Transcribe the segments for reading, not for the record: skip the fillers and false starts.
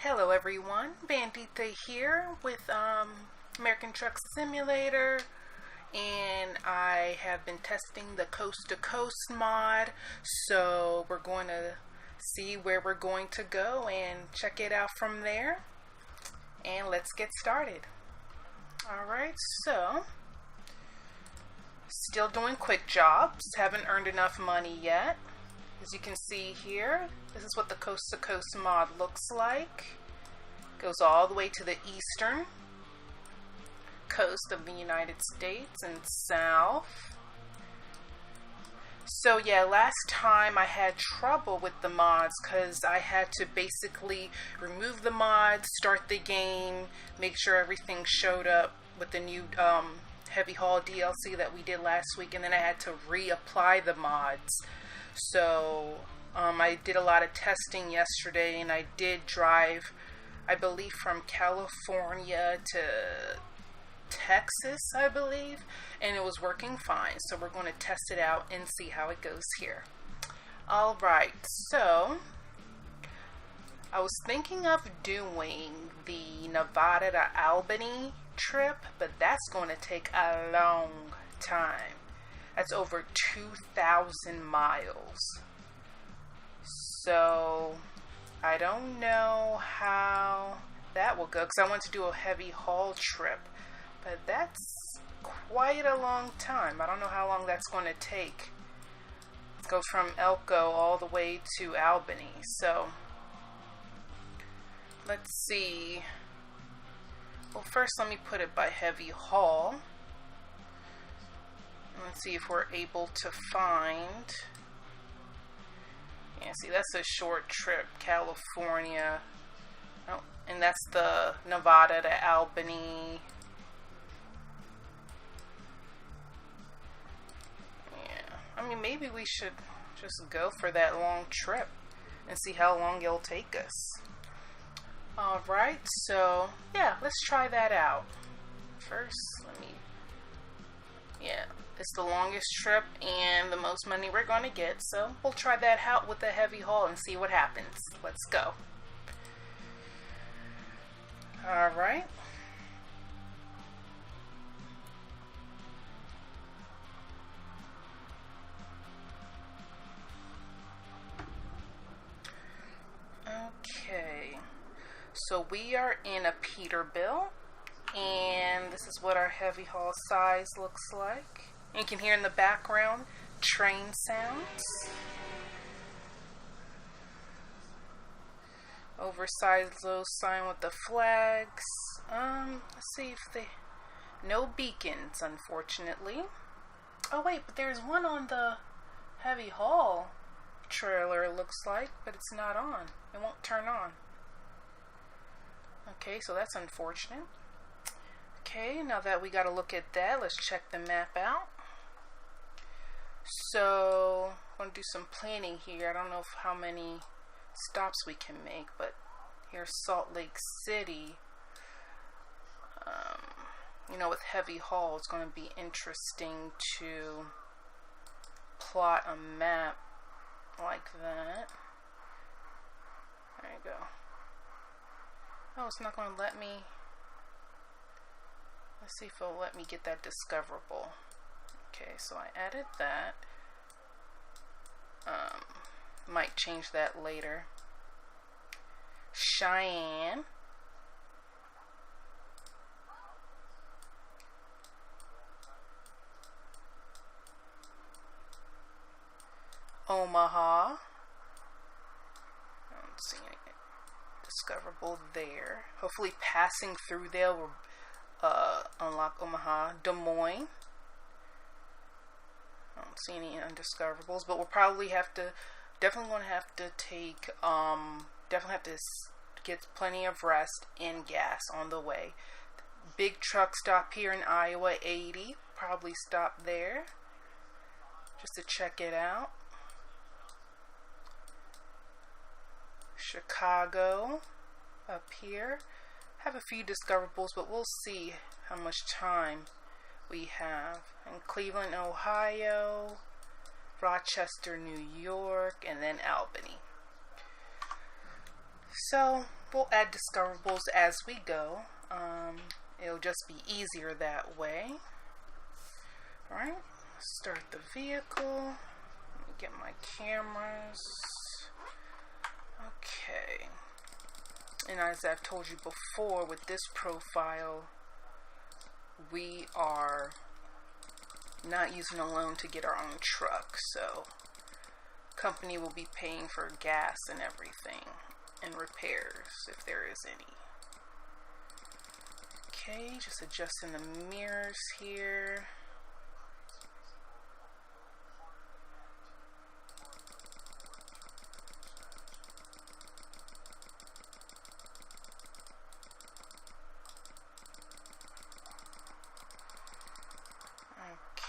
Hello everyone, Bandita here with American Truck Simulator, and I have been testing the Coast to Coast mod, so we're going to see where we're going to go and check it out from there, and let's get started. Alright, so still doing quick jobs, haven't earned enough money yet. As you can see here, this is what the Coast to Coast mod looks like. Goes all the way to the eastern coast of the United States and south. So yeah, last time I had trouble with the mods because I had to basically remove the mods, start the game, make sure everything showed up with the new heavy haul DLC that we did last week, and then I had to reapply the mods. So I did a lot of testing yesterday, and I did drive, I believe, from California to Texas, I believe, and it was working fine. So we're going to test it out and see how it goes here. Alright, so I was thinking of doing the Nevada to Albany trip, but that's going to take a long time. That's over 2,000 miles. So I don't know how that will go, because I want to do a heavy haul trip, but that's quite a long time. I don't know how long that's going to take. It goes from Elko all the way to Albany. So let's see. Well, first let me put it by heavy haul. Let's see if we're able to find. Yeah, see, that's a short trip, California. Oh, and that's the Nevada to Albany. Yeah, I mean, maybe we should just go for that long trip and see how long it'll take us. Alright, so yeah, let's try that out. First, yeah, it's the longest trip and the most money we're going to get, so we'll try that out with the heavy haul and see what happens. Let's go. Alright. Okay, so we are in a Peterbilt, and this is what our heavy haul size looks like. You can hear in the background train sounds. Oversized low sign with the flags. Let's see if they... No beacons, unfortunately. Oh wait, but there's one on the heavy haul trailer, it looks like, but it's not on. It won't turn on. Okay, so that's unfortunate. Okay, now that we got to look at that, let's check the map out. So, I'm going to do some planning here. I don't know how many stops we can make, but here's Salt Lake City. You know, with heavy haul, it's going to be interesting to plot a map like that. There you go. Oh, it's not going to let me... Let's see if it'll let me get that discoverable. Okay, so I added that. Might change that later. Cheyenne. Omaha. I don't see any discoverable there. Hopefully passing through there will unlock Omaha. Des Moines. I don't see any undiscoverables, but we'll probably have to, definitely going to have to take, definitely have to get plenty of rest and gas on the way. Big truck stop here in Iowa, 80. Probably stop there just to check it out. Chicago up here. Have a few discoverables, but we'll see how much time we have. In Cleveland, Ohio, Rochester, New York, and then Albany. So we'll add discoverables as we go. It'll just be easier that way. Alright, start the vehicle. Let me get my cameras. Okay. And as I've told you before, with this profile, we are not using a loan to get our own truck, so company will be paying for gas and everything and repairs if there is any. Okay, just adjusting the mirrors here.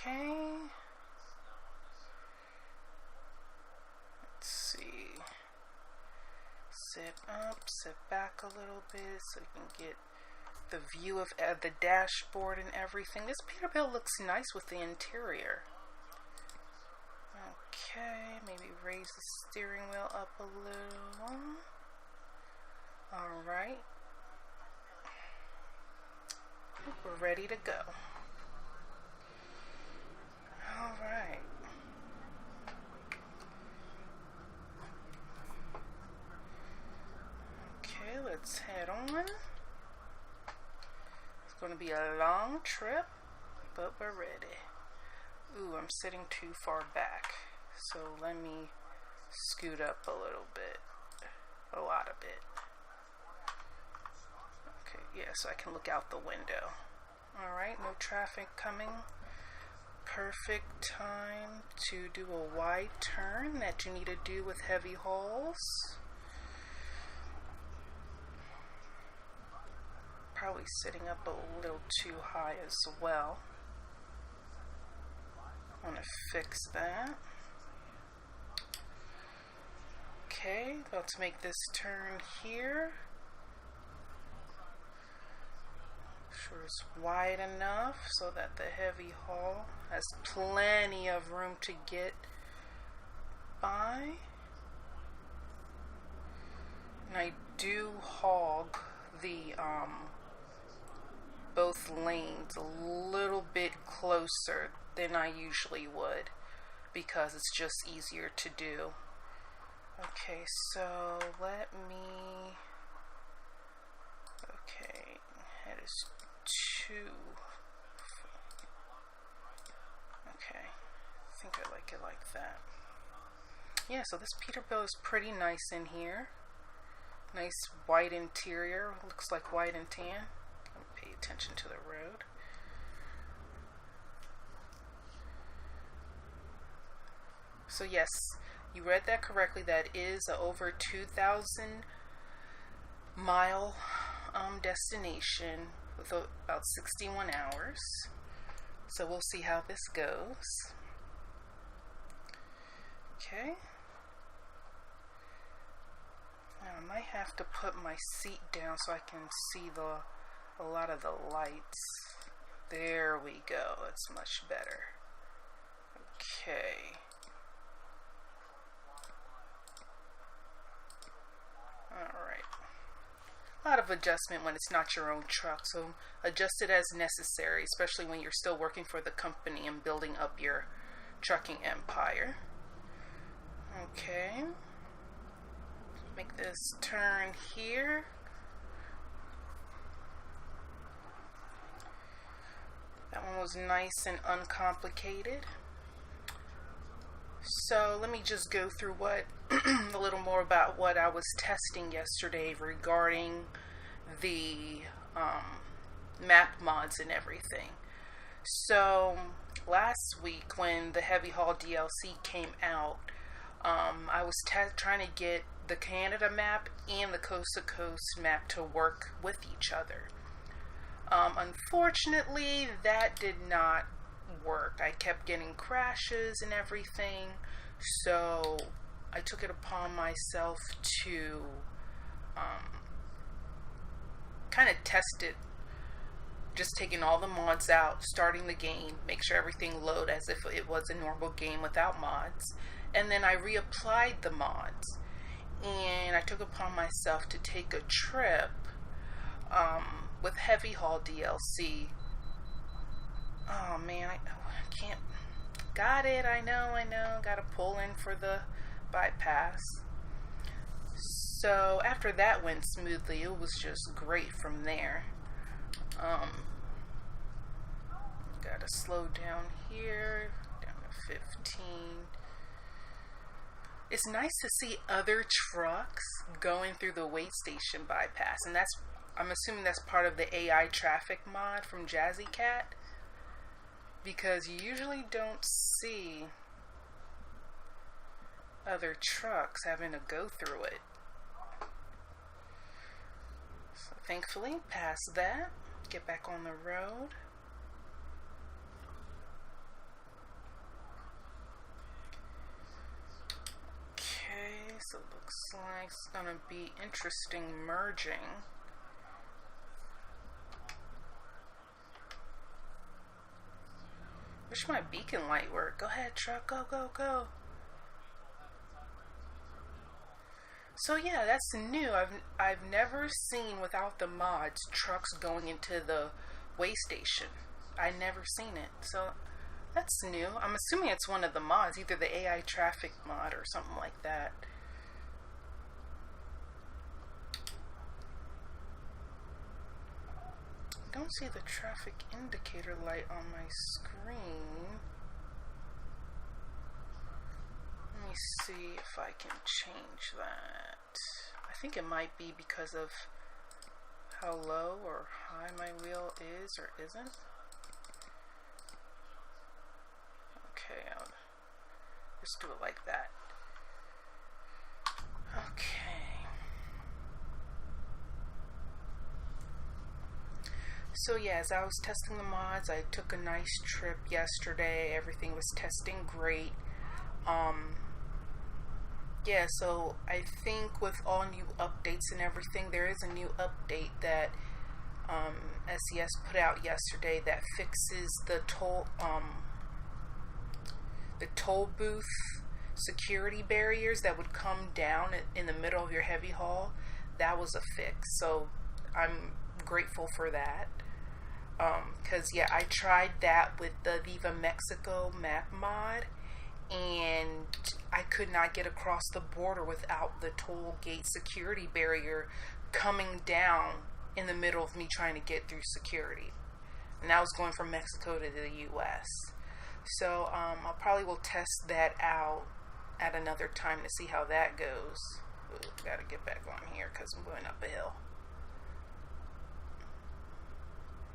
Okay. Let's see. Sit up, sit back a little bit so you can get the view of the dashboard and everything. This Peterbilt looks nice with the interior. Okay, maybe raise the steering wheel up a little. Alright. We're ready to go. Alright. Okay, let's head on. It's going to be a long trip, but we're ready. Ooh, I'm sitting too far back. So let me scoot up a little bit. A lot of it. Okay, yeah, so I can look out the window. Alright, no traffic coming. Perfect time to do a wide turn that you need to do with heavy hauls. Probably sitting up a little too high as well. I want to fix that. Okay, about to make this turn here. Sure it's wide enough so that the heavy haul has plenty of room to get by. And I do hog the both lanes a little bit closer than I usually would because it's just easier to do. Okay, so let me, okay, head is 2. Okay, I think I like it like that. Yeah, so this Peterbilt is pretty nice in here. Nice white interior, looks like white and tan. Pay attention to the road. So yes, you read that correctly. That is a over 2,000 mile destination with about 61 hours. So we'll see how this goes. Okay. Now I might have to put my seat down so I can see a lot of the lights. There we go. It's much better. Okay. Alright. A lot of adjustment when it's not your own truck, so adjust it as necessary, especially when you're still working for the company and building up your trucking empire. Okay. Make this turn here. That one was nice and uncomplicated. So let me just go through a little more about what I was testing yesterday regarding the map mods and everything. So last week when the Heavy Haul DLC came out, I was trying to get the Canada map and the Coast to Coast map to work with each other. Unfortunately, that did not work. I kept getting crashes and everything, so I took it upon myself to kind of test it, just taking all the mods out, starting the game, make sure everything load as if it was a normal game without mods, and then I reapplied the mods. and I took upon myself to take a trip with heavy haul DLC. Oh man, I can't. Got it, I know. Gotta pull in for the bypass. So after that went smoothly, it was just great from there. Gotta slow down here, down to 15. It's nice to see other trucks going through the wait station bypass, and I'm assuming that's part of the AI traffic mod from Jazzy Cat, because you usually don't see other trucks having to go through it. So thankfully, past that, get back on the road. Okay, so it looks like it's gonna be interesting merging. Wish my beacon light worked. Go ahead, truck, go, go, go. So yeah, that's new. I've never seen, without the mods, trucks going into the way station. I never seen it. So that's new. I'm assuming it's one of the mods, either the AI traffic mod or something like that. I don't see the traffic indicator light on my screen. Let me see if I can change that. I think it might be because of how low or high my wheel is or isn't. Okay, I'll just do it like that. Okay. So yeah, as I was testing the mods, I took a nice trip yesterday. Everything was testing great. Yeah, so I think with all new updates and everything, there is a new update that SES put out yesterday that fixes the toll booth security barriers that would come down in the middle of your heavy haul. That was a fix, so I'm grateful for that. Because yeah, I tried that with the Viva Mexico map mod, and I could not get across the border without the toll gate security barrier coming down in the middle of me trying to get through security. And I was going from Mexico to the US. So I probably will test that out at another time to see how that goes. Ooh, gotta get back on here because I'm going up a hill.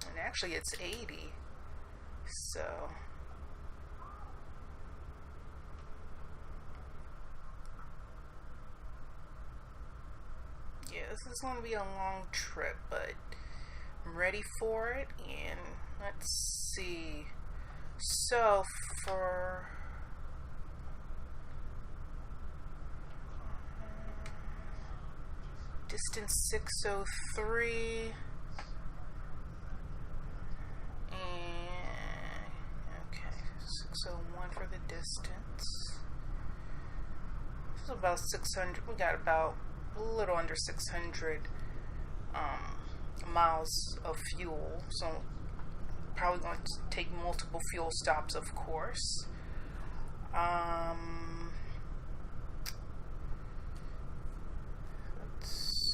And actually it's 80. So yeah, this is going to be a long trip, but I'm ready for it. And let's see. So for distance 603, and okay, 601 for the distance. This is about 600. We got about a little under 600 miles of fuel, so probably going to take multiple fuel stops, of course. Let's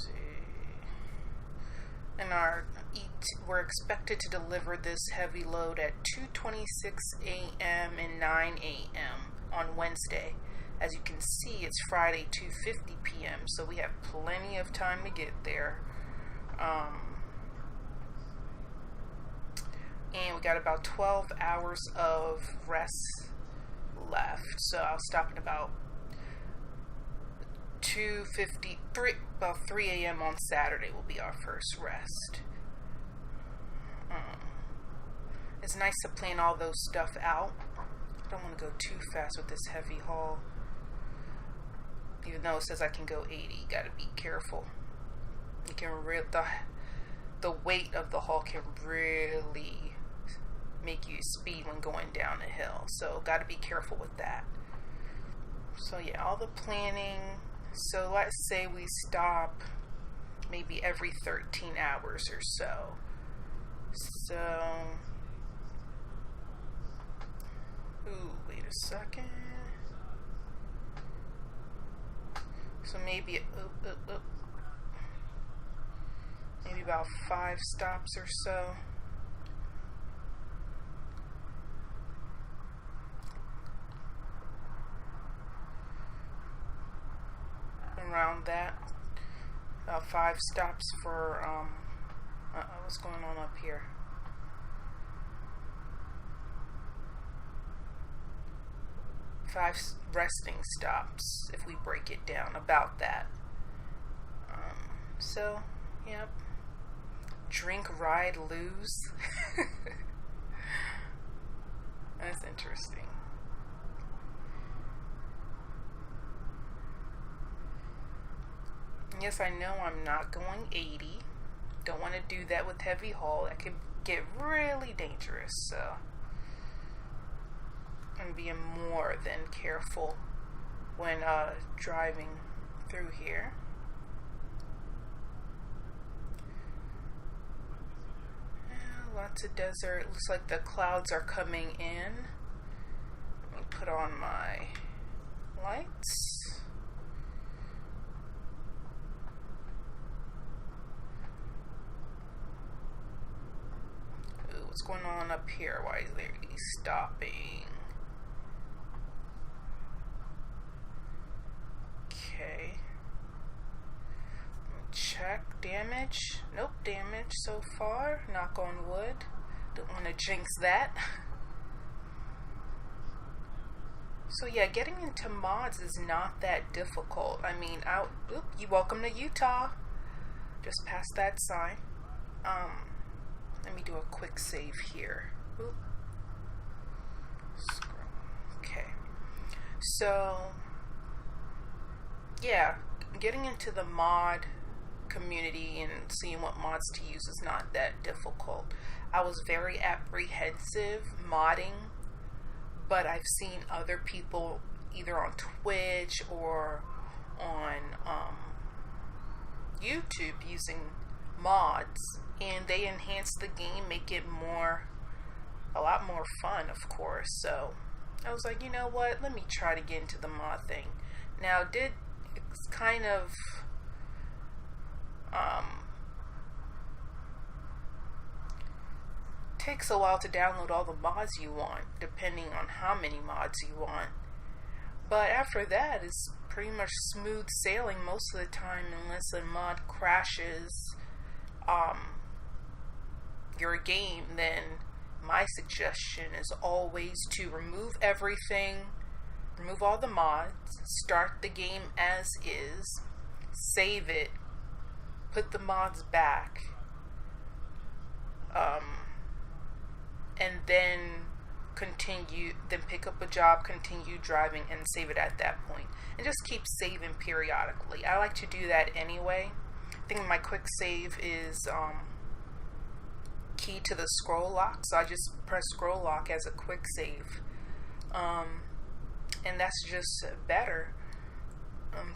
see. And we're expected to deliver this heavy load at 2:26 a.m. and 9 a.m. on Wednesday. As you can see, it's Friday, 2:50 p.m., so we have plenty of time to get there. And we got about 12 hours of rest left. So I'll stop at about 2:53, about 3 a.m. on Saturday will be our first rest. It's nice to plan all those stuff out. I don't want to go too fast with this heavy haul. Even though it says I can go 80, you gotta be careful. You can the weight of the haul can really make you speed when going down a hill, so gotta be careful with that. So yeah, all the planning So let's say we stop maybe every 13 hours or so. So, wait a second. So maybe, maybe about 5 stops or so. Around that, about 5 stops for, what's going on up here? Five resting stops, if we break it down, about that. So, yep. Drink, ride, lose. That's interesting. Yes, I know I'm not going 80. Don't want to do that with heavy haul. That could get really dangerous, so I'm being more than careful when driving through here. Lots of desert. Looks like the clouds are coming in. Let me put on my lights. Ooh, what's going on up here? Why is there stopping? Okay. Check damage. Nope, damage so far. Knock on wood. Don't want to jinx that. So yeah, getting into mods is not that difficult. I mean, you welcome to Utah. Just past that sign. Let me do a quick save here. Oop. Okay. So yeah, getting into the mod community and seeing what mods to use is not that difficult. I was very apprehensive modding, but I've seen other people either on Twitch or on YouTube using mods, and they enhance the game, make it a lot more fun, of course. So I was like, you know what, let me try to get into the mod thing. Now it's kind of takes a while to download all the mods you want, depending on how many mods you want. But after that, it's pretty much smooth sailing most of the time, unless a mod crashes your game. Then my suggestion is always to remove everything, remove all the mods, start the game as is, save it, put the mods back, and then pick up a job, continue driving, and save it at that point. And just keep saving periodically. I like to do that anyway. I think my quick save is key to the scroll lock, so I just press scroll lock as a quick save. And that's just better.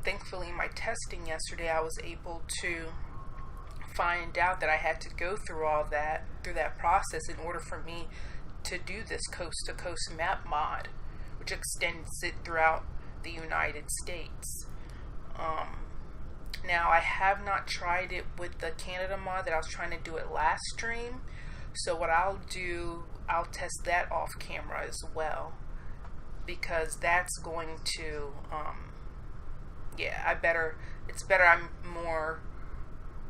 Thankfully, in my testing yesterday, I was able to find out that I had to go through that process in order for me to do this coast-to-coast map mod, which extends it throughout the United States. Now, I have not tried it with the Canada mod that I was trying to do it last stream, so what I'll do, I'll test that off camera as well, because that's going to, it's better I'm more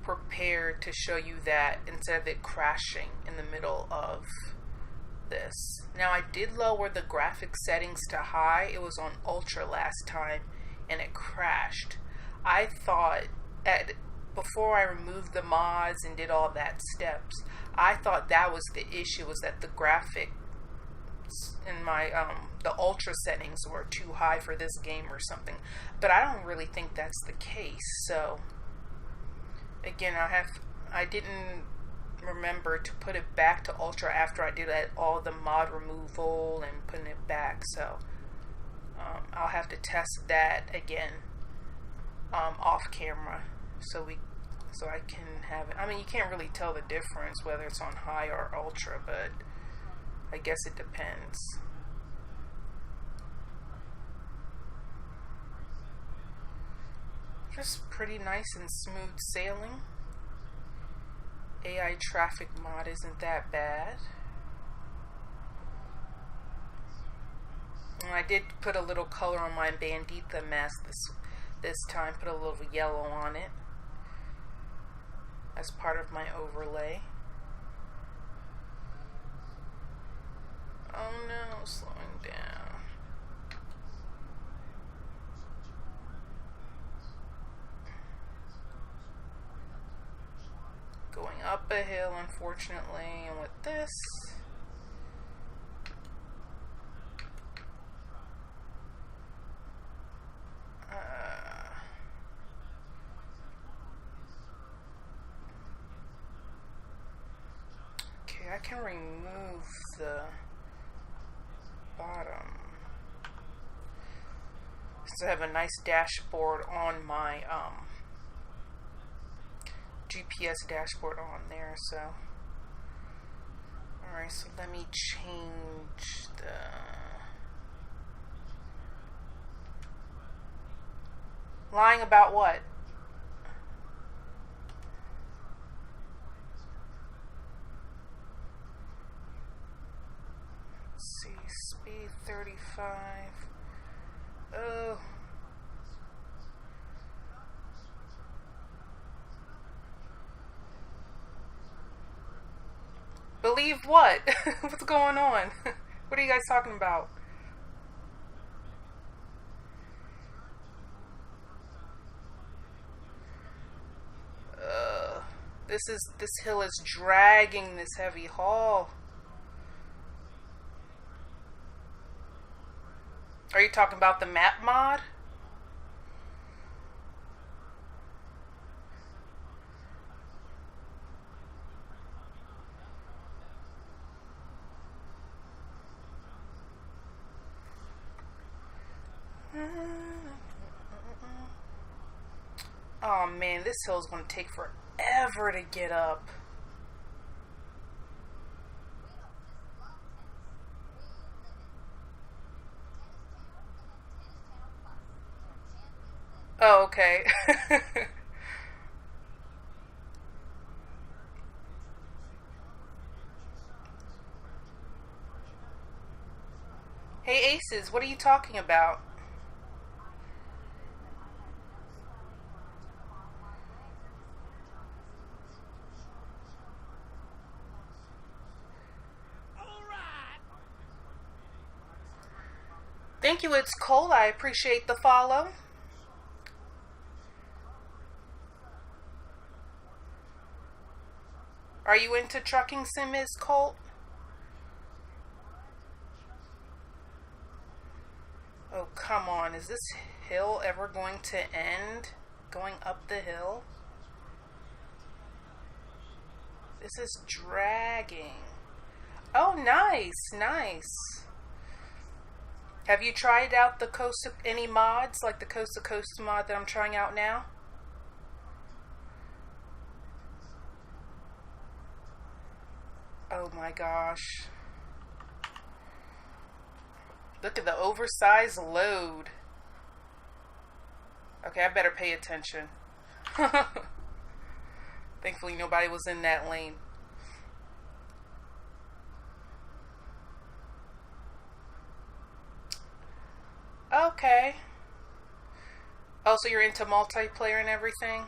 prepared to show you that instead of it crashing in the middle of this. Now, I did lower the graphic settings to high. It was on ultra last time and it crashed. I thought before I removed the mods and did all that steps, I thought that was the issue, was that the graphics in my the ultra settings were too high for this game or something, but I don't really think that's the case. So again, I didn't remember to put it back to ultra after I did all the mod removal and putting it back, so I'll have to test that again. off camera, so I can have it. I mean, you can't really tell the difference whether it's on high or ultra, but I guess it depends. Just pretty nice and smooth sailing. AI traffic mod isn't that bad. And I did put a little color on my Bandita mask this time. Put a little yellow on it as part of my overlay. Oh no, slowing down. Going up a hill, unfortunately, and with this, okay, I can remove the bottom. So I have a nice dashboard on my GPS dashboard on there, so alright, so let me change the lying about what? Let's see, speed 35. Oh, believe what? What's going on? What are you guys talking about? This hill is dragging this heavy haul. Are you talking about the map mod? Oh man, this hill is going to take forever to get up. Oh, okay. Hey Aces, what are you talking about? Thank you, it's Cole. I appreciate the follow. Are you into trucking sim, Ms. Colt? Oh, come on. Is this hill ever going to end? Going up the hill? This is dragging. Oh, nice, nice. Have you tried out the any mods, like the Coast to Coast mod that I'm trying out now? Oh my gosh. Look at the oversized load. Okay, I better pay attention. Thankfully nobody was in that lane. Okay. Oh, so you're into multiplayer and everything?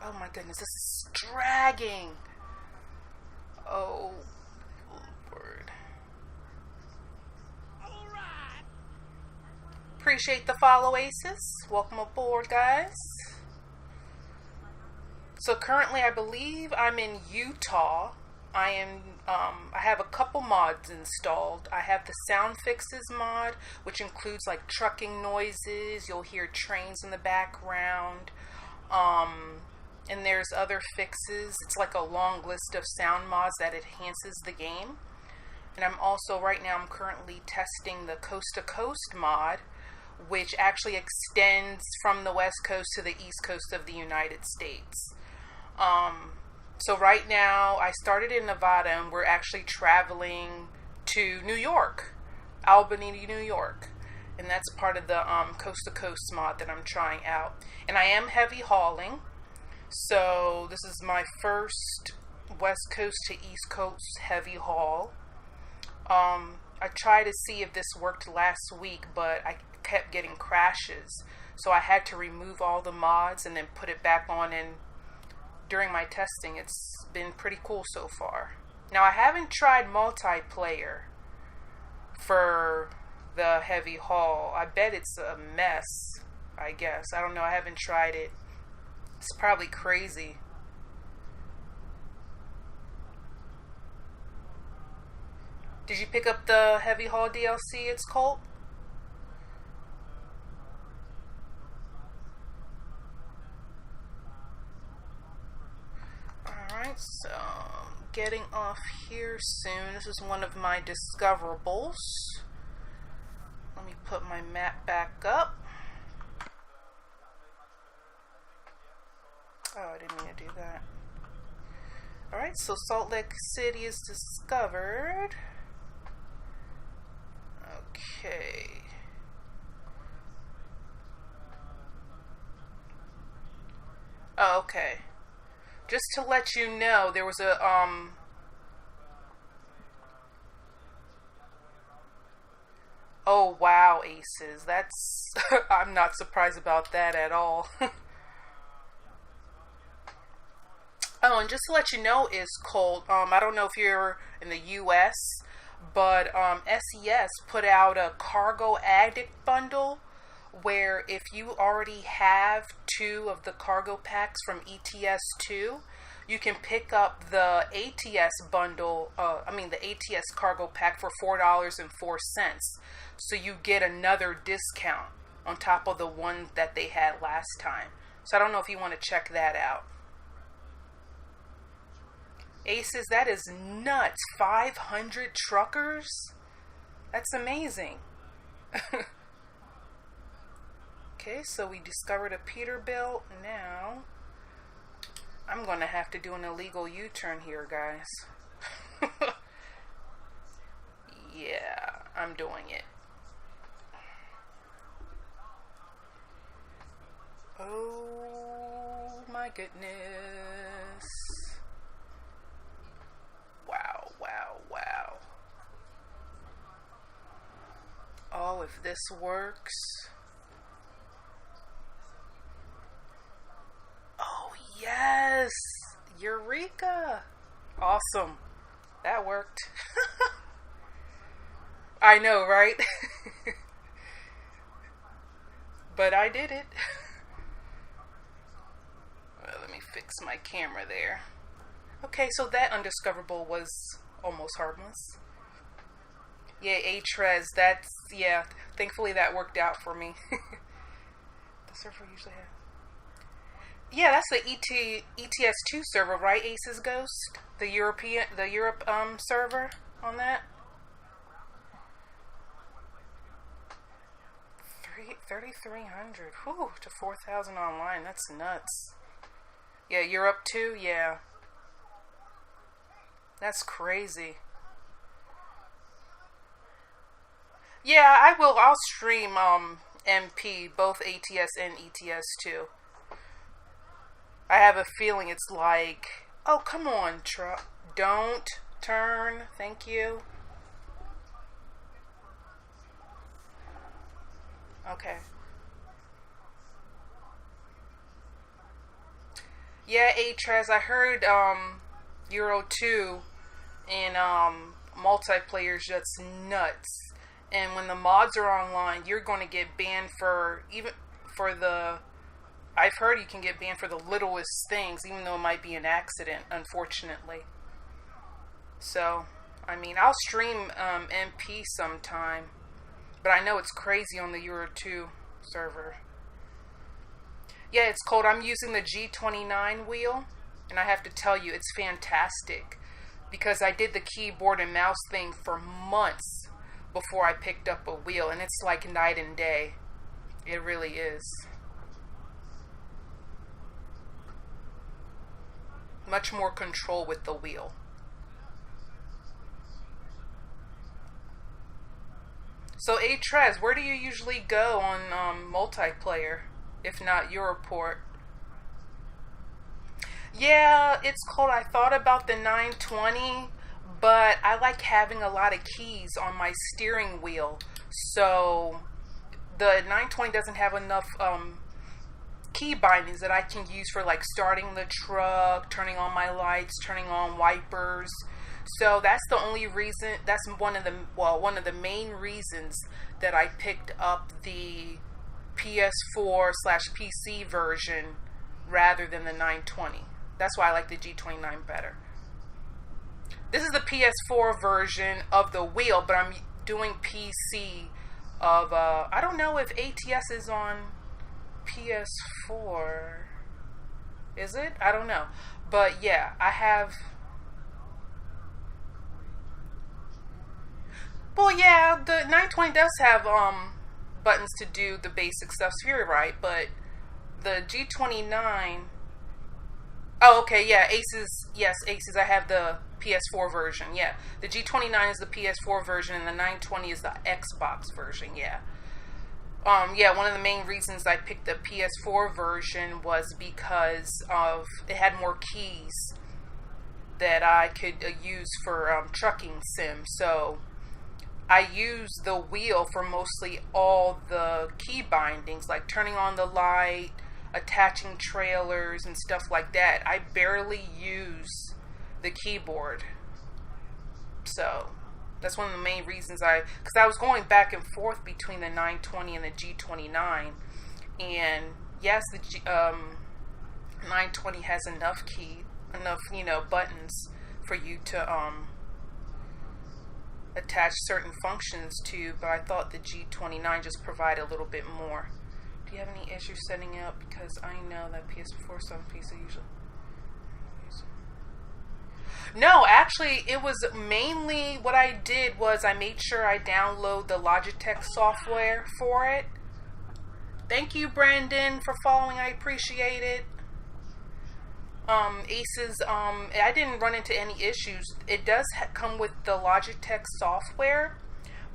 Oh my goodness, this is dragging. Oh, Lord. Alright. Appreciate the follow, Aces. Welcome aboard, guys. So currently, I believe I'm in Utah. I have a couple mods installed. I have the sound fixes mod, which includes like trucking noises. You'll hear trains in the background. And there's other fixes. It's like a long list of sound mods that enhances the game. And I'm also, right now, I'm currently testing the Coast to Coast mod, which actually extends from the West Coast to the East Coast of the United States. So right now, I started in Nevada, and we're actually traveling to New York, Albany, New York. And that's part of the Coast to Coast mod that I'm trying out. And I am heavy hauling. So this is my first West Coast to East Coast heavy haul. I tried to see if this worked last week, but I kept getting crashes. So I had to remove all the mods and then put it back on, and during my testing, it's been pretty cool so far. Now, I haven't tried multiplayer for the heavy haul. I bet it's a mess, I guess. I don't know. I haven't tried it. It's probably crazy. Did you pick up the heavy haul DLC? It's Colt? Alright, so getting off here soon. This is one of my discoverables. Let me put my map back up. Oh, I didn't mean to do that. Alright, so Salt Lake City is discovered. Okay. Oh, okay. Just to let you know, there was a, oh wow, aces. That's, I'm not surprised about that at all. Oh, and just to let you know, is Colt, I don't know if you're in the US, but SES put out a cargo addict bundle where if you already have 2 of the cargo packs from ATS 2, you can pick up the ATS bundle, the ATS cargo pack for $4.04. So you get another discount on top of the one that they had last time. So I don't know if you want to check that out. Aces, that is nuts. 500 truckers? That's amazing. Okay, so we discovered a Peterbilt. Now, I'm going to have to do an illegal U-turn here, guys. Yeah, I'm doing it. Oh my goodness. Wow, wow, wow. Oh, if this works. Oh, yes. Eureka. Awesome. That worked. I know, right? But I did it. Well, let me fix my camera there. Okay, so that undiscoverable was almost harmless. Yeah, ATS, that's, yeah, thankfully that worked out for me. The server usually has. Yeah, that's the ETS2 server, right, Aces Ghost? The Europe server on that? 3,300. Whew, to 4,000 online. That's nuts. Yeah, Europe too? Yeah. That's crazy. Yeah, I will. I'll stream MP, both ATS and ETS too. I have a feeling it's like, oh, come on, truck. Don't turn. Thank you. Okay. Yeah, ATS, I heard Euro 2 and multiplayer is just nuts. And when the mods are online, you're going to get banned for, even for the, I've heard you can get banned for the littlest things, even though it might be an accident, unfortunately. So, I mean, I'll stream MP sometime, but I know it's crazy on the Euro 2 server. Yeah, it's cold. I'm using the G29 wheel, and I have to tell you, it's fantastic, because I did the keyboard and mouse thing for months before I picked up a wheel, and it's like night and day. It really is. Much more control with the wheel. So, Trez, where do you usually go on multiplayer, if not Europort? Yeah, it's cold. I thought about the 920, but I like having a lot of keys on my steering wheel. So, the 920 doesn't have enough key bindings that I can use for like starting the truck, turning on my lights, turning on wipers. So that's the only reason. That's one of the main reasons that I picked up the PS4 slash PC version rather than the 920. That's why I like the G29 better. This is the PS4 version of the wheel, but I'm doing PC of I don't know if ATS is on PS4. Is it? I don't know. But yeah, I have. Well, yeah, the 920 does have buttons to do the basic stuff. So you're right, but the G29. Oh, okay, yeah, Aces. Yes, Aces. I have the PS4 version. Yeah, the G29 is the PS4 version, and the 920 is the Xbox version. Yeah. Yeah, one of the main reasons I picked the PS4 version was because of it had more keys that I could use for trucking sim. So I use the wheel for mostly all the key bindings, like turning on the light, attaching trailers, and stuff like that. I barely use the keyboard. So that's one of the main reasons because I was going back and forth between the 920 and the G29, and yes, the 920 has enough buttons for you to attach certain functions to, but I thought the G29 just provided a little bit more. Do you have any issues setting up? Because I know that PS4 some PC usually. No, actually, it was mainly what I did was I made sure I download the Logitech software for it. Thank you, Brandon, for following. I appreciate it. Aces, I didn't run into any issues. It does come with the Logitech software,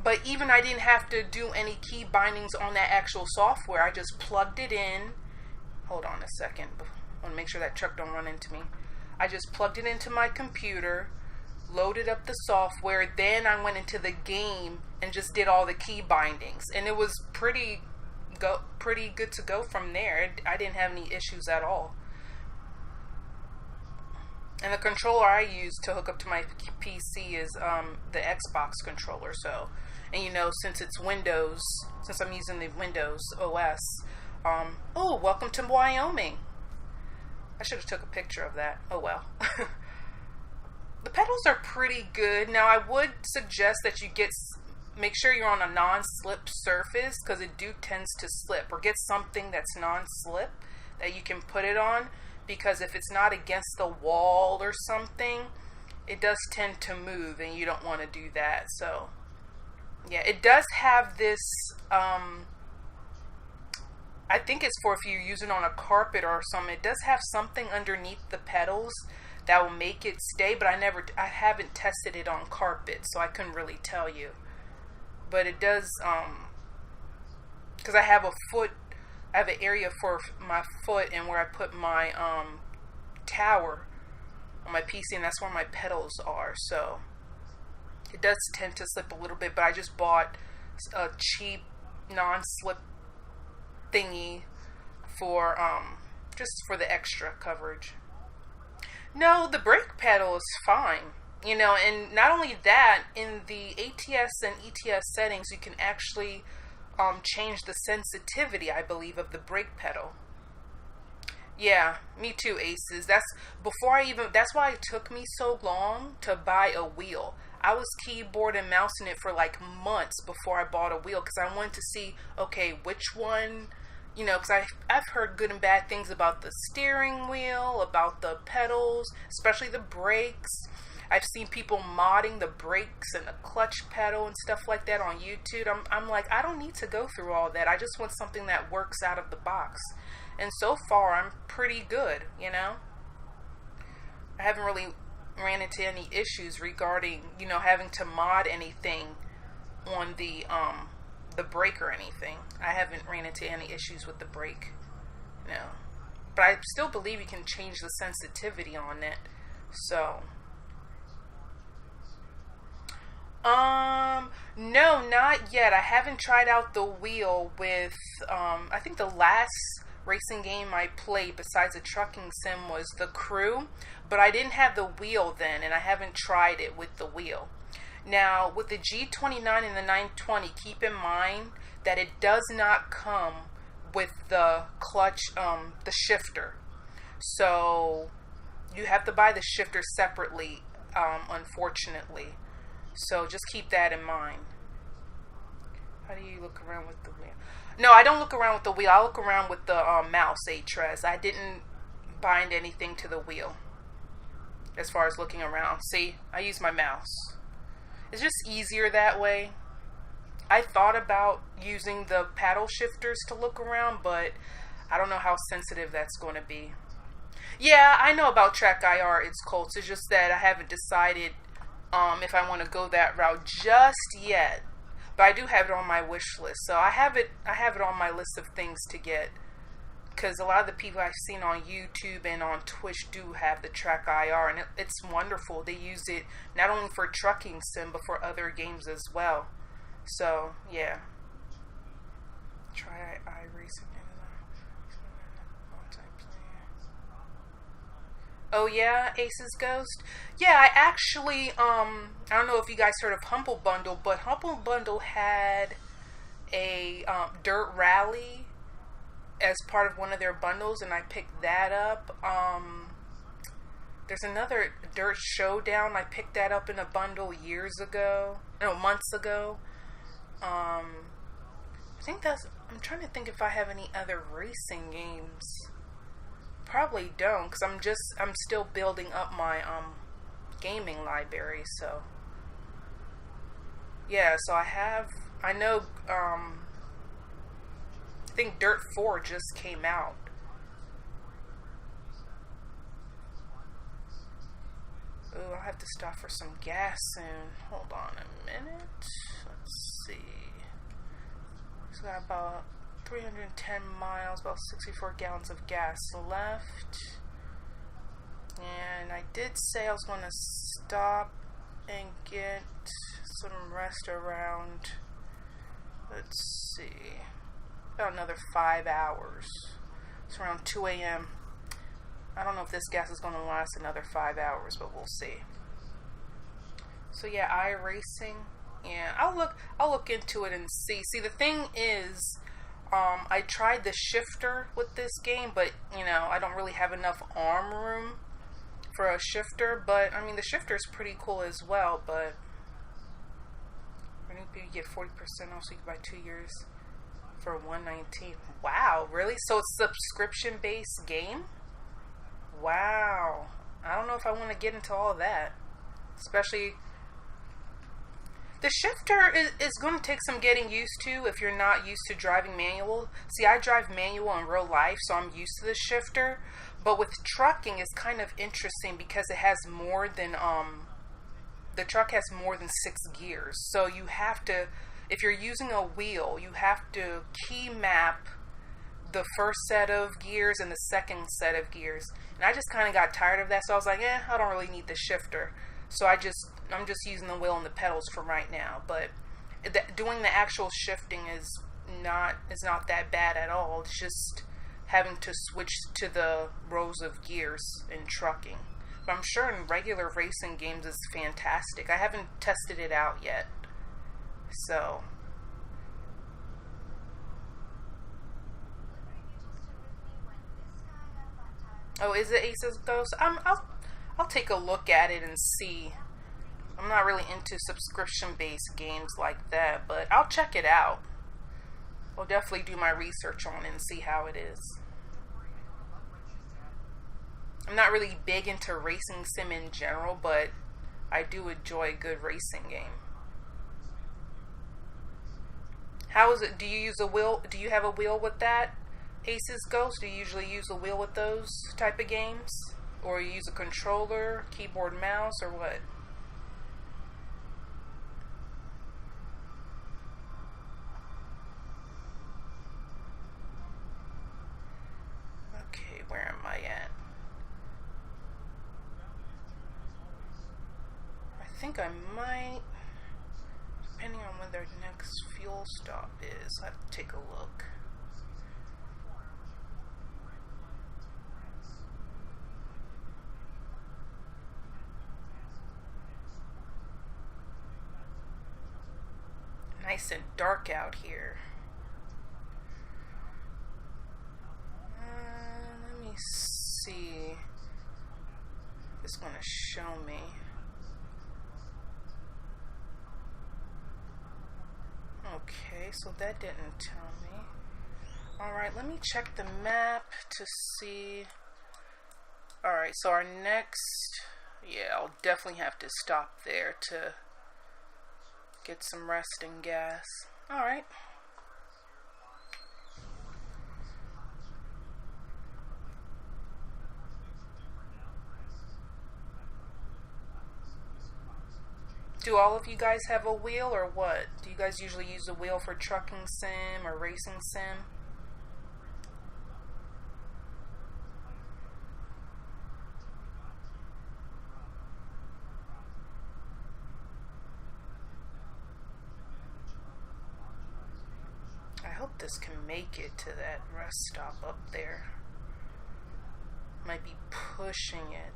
but even I didn't have to do any key bindings on that actual software. I just plugged it in. Hold on a second. I want to make sure that truck don't run into me. I just plugged it into my computer, loaded up the software, then I went into the game and just did all the key bindings, and it was pretty good to go from there. I didn't have any issues at all. And the controller I use to hook up to my PC is the Xbox controller. So, and since it's Windows, since I'm using the Windows OS, welcome to Wyoming. I should have took a picture of that. Oh well. The pedals are pretty good. Now I would suggest that you make sure you're on a non-slip surface, because it tends to slip, or get something that's non-slip that you can put it on, because if it's not against the wall or something, it does tend to move, and you don't want to do that. So yeah, it does have this I think it's for if you use it on a carpet or something. It does have something underneath the pedals that will make it stay, but I haven't tested it on carpet, so I couldn't really tell you. But it does, because I have an area for my foot and where I put my tower on my PC, and that's where my pedals are. So it does tend to slip a little bit, but I just bought a cheap non-slip thingy for just for the extra coverage. No, the brake pedal is fine. And not only that, in the ATS and ETS settings, you can actually change the sensitivity, I believe, of the brake pedal. Yeah, me too, Aces. That's why it took me so long to buy a wheel. I was keyboard and mousing it for like months before I bought a wheel, because I wanted to see, okay, which one, because I've heard good and bad things about the steering wheel, about the pedals, especially the brakes. I've seen people modding the brakes and the clutch pedal and stuff like that on YouTube. I'm like, I don't need to go through all that. I just want something that works out of the box. And so far, I'm pretty good, you know? I haven't really ran into any issues regarding, you know, having to mod anything on the brake or anything. I haven't ran into any issues with the brake, no. But I still believe you can change the sensitivity on it. So, no, not yet. I haven't tried out the wheel with, I think the last racing game I played besides the trucking sim was The Crew, but I didn't have the wheel then, and I haven't tried it with the wheel. Now, with the G29 and the 920, keep in mind that it does not come with the clutch, the shifter. So, you have to buy the shifter separately, unfortunately. So, just keep that in mind. How do you look around with the wheel? No, I don't look around with the wheel. I look around with the mouse, ATS. I didn't bind anything to the wheel as far as looking around. See, I use my mouse. It's just easier that way. I thought about using the paddle shifters to look around, but I don't know how sensitive that's going to be. Yeah, I know about Track IR, it's Cont'd. It's just that I haven't decided if I want to go that route just yet. But I do have it on my wish list. So I have it on my list of things to get. Because a lot of the people I've seen on YouTube and on Twitch do have the Track IR, and it's wonderful. They use it not only for trucking sim, but for other games as well. So, yeah. Try iRacing. Oh yeah, Ace's Ghost? Yeah, I actually, I don't know if you guys heard of Humble Bundle, but Humble Bundle had a dirt rally as part of one of their bundles, and I picked that up. There's another Dirt Showdown. I picked that up in a bundle months ago. I'm trying to think if I have any other racing games. Probably don't, because I'm still building up my gaming library. So yeah, so I know I think Dirt 4 just came out. Ooh, I'll have to stop for some gas soon. Hold on a minute. Let's see. It's got about 310 miles, about 64 gallons of gas left. And I did say I was going to stop and get some rest around, let's see, about another 5 hours. It's around 2 a.m. I don't know if this gas is going to last another 5 hours, but we'll see. So yeah, iRacing. Yeah, I'll look into it and see. See, the thing is, I tried the shifter with this game, but you know, I don't really have enough arm room for a shifter. But I mean, the shifter is pretty cool as well. But you get 40% off, so you can buy 2 years for $119. Wow, really? So it's a subscription-based game? Wow. I don't know if I want to get into all that, especially. The shifter is going to take some getting used to if you're not used to driving manual. See, I drive manual in real life, so I'm used to the shifter. But with trucking, it's kind of interesting because it has more than, the truck has more than 6 gears. So you have to, if you're using a wheel, you have to key map the first set of gears and the second set of gears. And I just kind of got tired of that, so I was like, I don't really need the shifter. So I'm just using the wheel and the pedals for right now. But doing the actual shifting is not that bad at all. It's just having to switch to the rows of gears in trucking. But I'm sure in regular racing games it's fantastic. I haven't tested it out yet. So oh, is it Ace's Ghost? I'll take a look at it and see. I'm not really into subscription-based games like that, but I'll check it out. I'll definitely do my research on it and see how it is. I'm not really big into racing sim in general, but I do enjoy a good racing game. How is it? Do you use a wheel? Do you have a wheel with that? Aces Ghost? Do you usually use a wheel with those type of games? Or you use a controller, keyboard, mouse, or what? Okay, where am I at? I think I might, depending on when their next fuel stop is, I have to take a look. Nice and dark out here. Let me see if it's going to show me. Okay, so that didn't tell me. Alright, let me check the map to see. Alright, so our next, yeah, I'll definitely have to stop there to get some rest and gas. Alright. Do all of you guys have a wheel or what? Do you guys usually use a wheel for trucking sim or racing sim? I hope this can make it to that rest stop up there. Might be pushing it.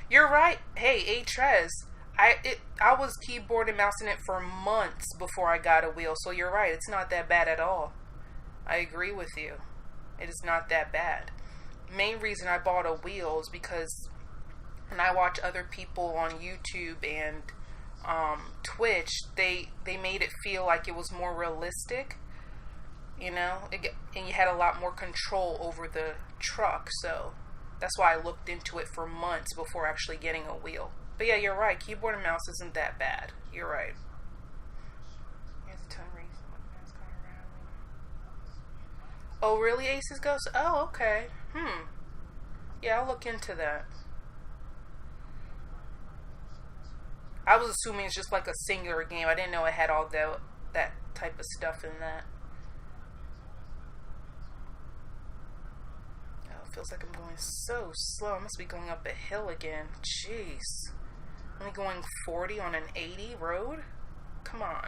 You're right. Hey, ATS. I was keyboard and mousing it for months before I got a wheel. So you're right. It's not that bad at all. I agree with you. It is not that bad. Main reason I bought a wheel is because when I watch other people on YouTube and Twitch, they made it feel like it was more realistic. You know, and you had a lot more control over the truck. So that's why I looked into it for months before actually getting a wheel. But yeah, you're right. Keyboard and mouse isn't that bad. You're right. Oh, really, Aces Ghost? Oh, okay. Yeah, I'll look into that. I was assuming it's just like a singular game. I didn't know it had all that type of stuff in that. Feels like I'm going so slow. I must be going up a hill again. Jeez. Only going 40 on an 80 road? Come on.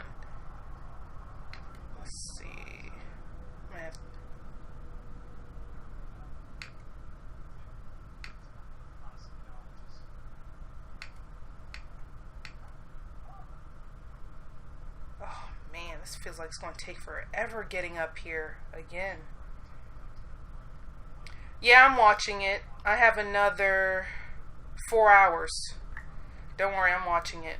Let's see. I have... Oh man, this feels like it's going to take forever getting up here again. Yeah, I'm watching it. I have another 4 hours. Don't worry, I'm watching it.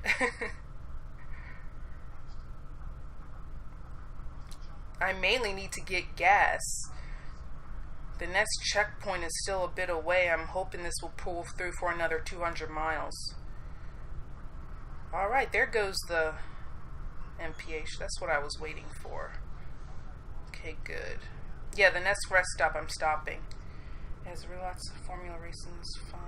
I mainly need to get gas. The next checkpoint is still a bit away. I'm hoping this will pull through for another 200 miles. Alright, there goes the MPH. That's what I was waiting for. Okay, good. Yeah, the next rest stop I'm stopping. As relax, formula racing is fun.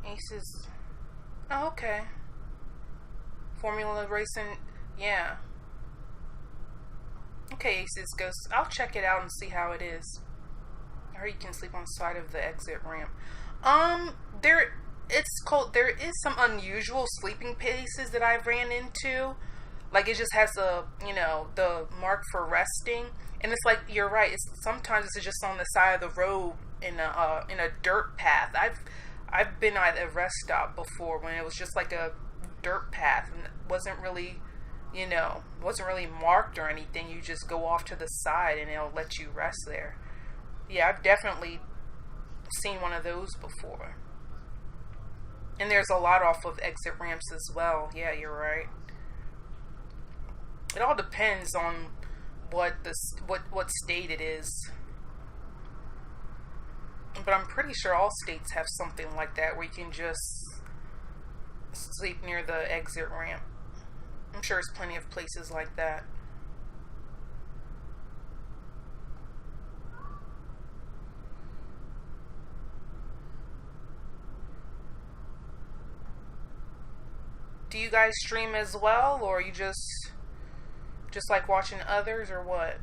Aces. Oh, okay. Formula racing, yeah. Okay, Aces Ghost. I'll check it out and see how it is. I heard you can sleep on the side of the exit ramp. There is some unusual sleeping places that I've ran into. Like it just has the mark for resting, and it's like you're right. Sometimes it's just on the side of the road in a dirt path. I've been at a rest stop before when it was just like a dirt path and it wasn't really marked or anything. You just go off to the side and it'll let you rest there. Yeah, I've definitely seen one of those before. And there's a lot off of exit ramps as well. Yeah, you're right. It all depends on what state it is. But I'm pretty sure all states have something like that where you can just sleep near the exit ramp. I'm sure there's plenty of places like that. Do you guys stream as well, or you just like watching others, or what?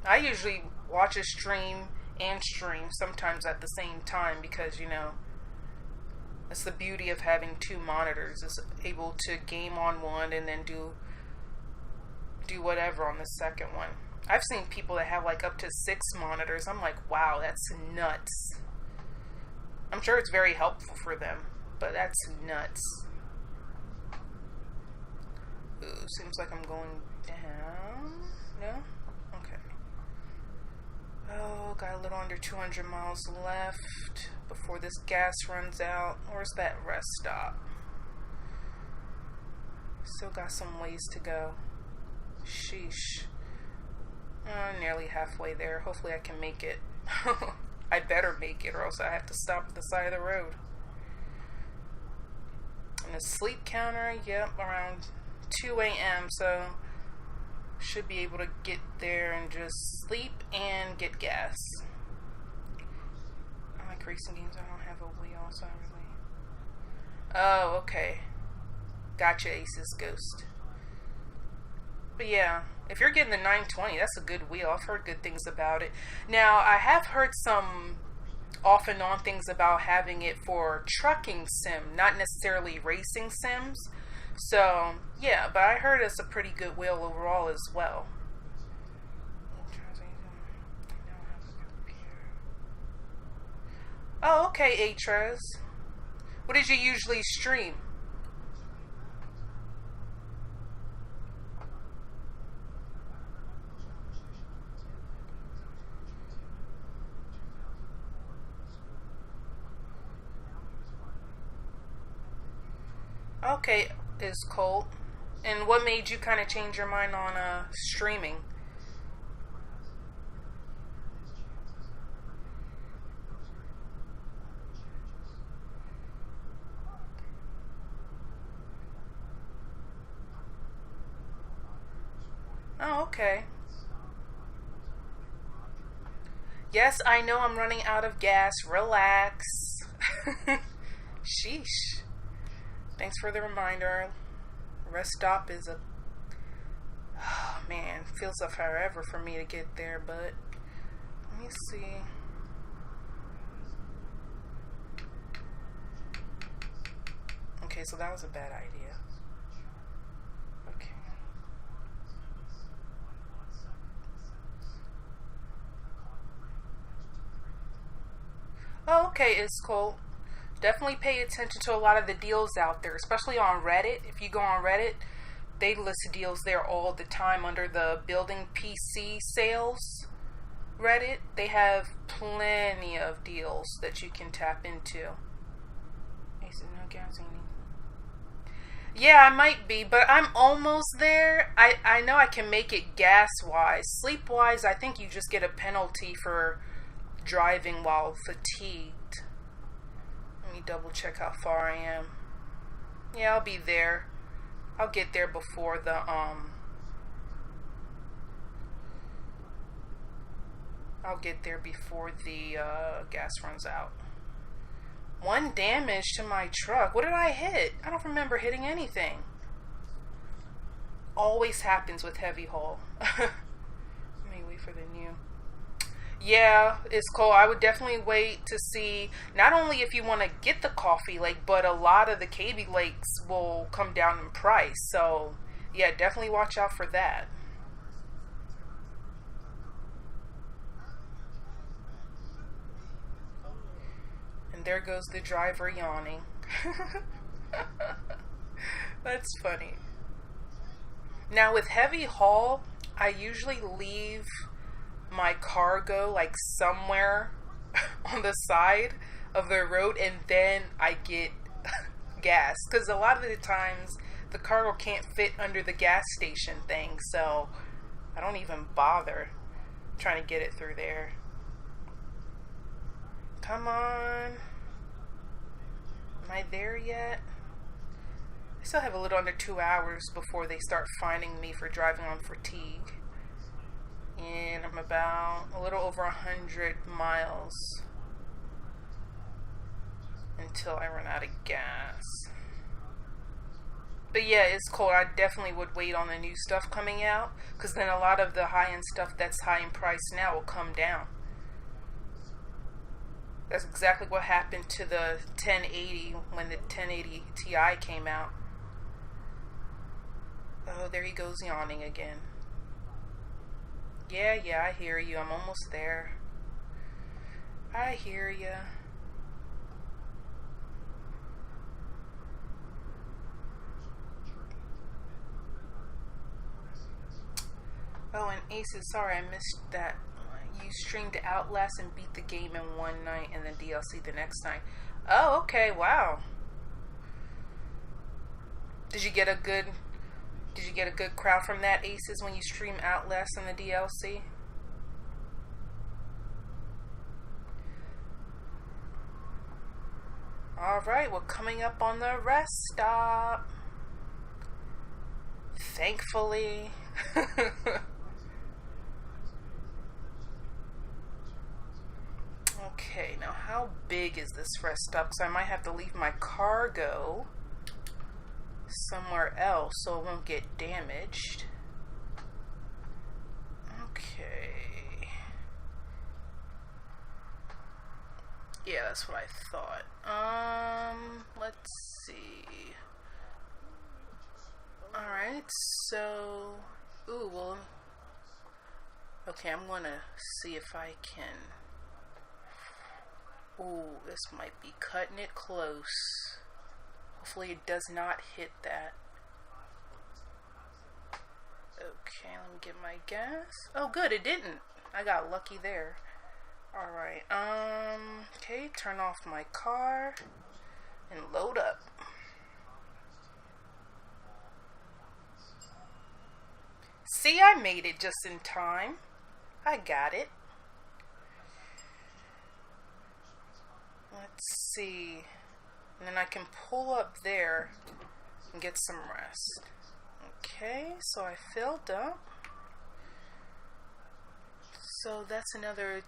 I usually watch a stream and stream sometimes at the same time because, that's the beauty of having two monitors, is able to game on one and then do whatever on the second one. I've seen people that have like up to 6 monitors. I'm like, wow, that's nuts. I'm sure it's very helpful for them, but that's nuts. Ooh, seems like I'm going down. No? Okay. Oh, got a little under 200 miles left before this gas runs out. Where's that rest stop? Still got some ways to go. Sheesh. Nearly halfway there. Hopefully I can make it. I better make it, or else I have to stop at the side of the road. And the sleep counter, yep, around 2 a.m. So should be able to get there and just sleep and get gas. I like racing games. I don't have a wheel, so I really... Oh, okay. Gotcha, Ace's Ghost. But yeah, if you're getting the 920, that's a good wheel. I've heard good things about it. Now, I have heard some off and on things about having it for trucking sim, not necessarily racing sims. So, yeah, but I heard it's a pretty good wheel overall as well. Oh, okay, Atres. What did you usually stream? Okay, is Colt. And what made you kind of change your mind on streaming? Oh, okay. Yes, I know I'm running out of gas. Relax. Sheesh. Thanks for the reminder. Rest stop is a... Oh, man, feels like forever for me to get there, but... Let me see. Okay, so that was a bad idea. Okay. Oh, okay, it's cool. Definitely pay attention to a lot of the deals out there, especially on Reddit. If you go on Reddit, they list deals there all the time under the building PC sales Reddit. They have plenty of deals that you can tap into. Yeah, I might be, but I'm almost there. I know I can make it gas-wise. Sleep-wise, I think you just get a penalty for driving while fatigued. Let me double check how far I am. Yeah, I'll be there. I'll get there before the gas runs out. 1 damage to my truck. What did I hit? I don't remember hitting anything. Always happens with heavy haul. Let me wait for the new. Yeah, it's cool. I would definitely wait to see not only if you want to get the coffee lake, but a lot of the KB lakes will come down in price. So, yeah, definitely watch out for that. And there goes the driver yawning. That's funny. Now, with heavy haul, I usually leave my cargo like somewhere on the side of the road, and then I get gas, because a lot of the times the cargo can't fit under the gas station thing, so I don't even bother trying to get it through there. Come on. Am I there yet? I still have a little under 2 hours before they start fining me for driving on fatigue. And I'm about a little over 100 miles until I run out of gas. But yeah, it's cold. I definitely would wait on the new stuff coming out, because then a lot of the high-end stuff that's high in price now will come down. That's exactly what happened to the 1080 when the 1080 Ti came out. Oh, there he goes yawning again. Yeah, I hear you. I'm almost there. I hear you. Oh, and Aces, sorry I missed that. You streamed Outlast and beat the game in one night and then DLC the next night. Oh, okay, wow. Did you get a good crowd from that, Aces, when you stream Outlast and the DLC? Alright, we're coming up on the rest stop. Thankfully. Okay, now how big is this rest stop? Because I might have to leave my cargo somewhere else so it won't get damaged. Okay. Yeah, that's what I thought. Let's see. Alright, so... Ooh, well... Okay, I'm gonna see if I can... Ooh, this might be cutting it close. Hopefully it does not hit that. Okay, let me get my gas. Oh, good, it didn't. I got lucky there. Alright, okay, turn off my car and load up. See, I made it just in time. I got it. Let's see. And then I can pull up there and get some rest. Okay, so I filled up. So that's another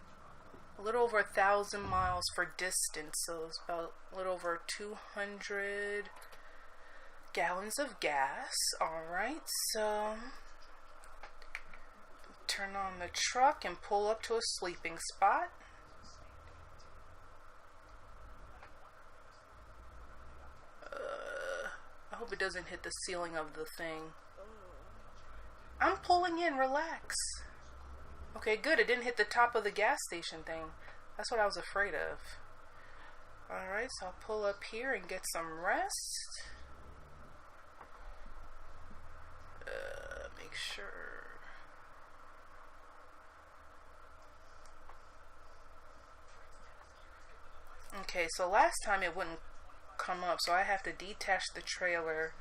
a little over 1,000 miles for distance. So it's about a little over 200 gallons of gas. Alright, so turn on the truck and pull up to a sleeping spot. I hope it doesn't hit the ceiling of the thing. I'm pulling in, relax. Okay, good, it didn't hit the top of the gas station thing. That's what I was afraid of. Alright, so I'll pull up here and get some rest. Make sure. Okay, so last time it wouldn't come up, so I have to detach the trailer,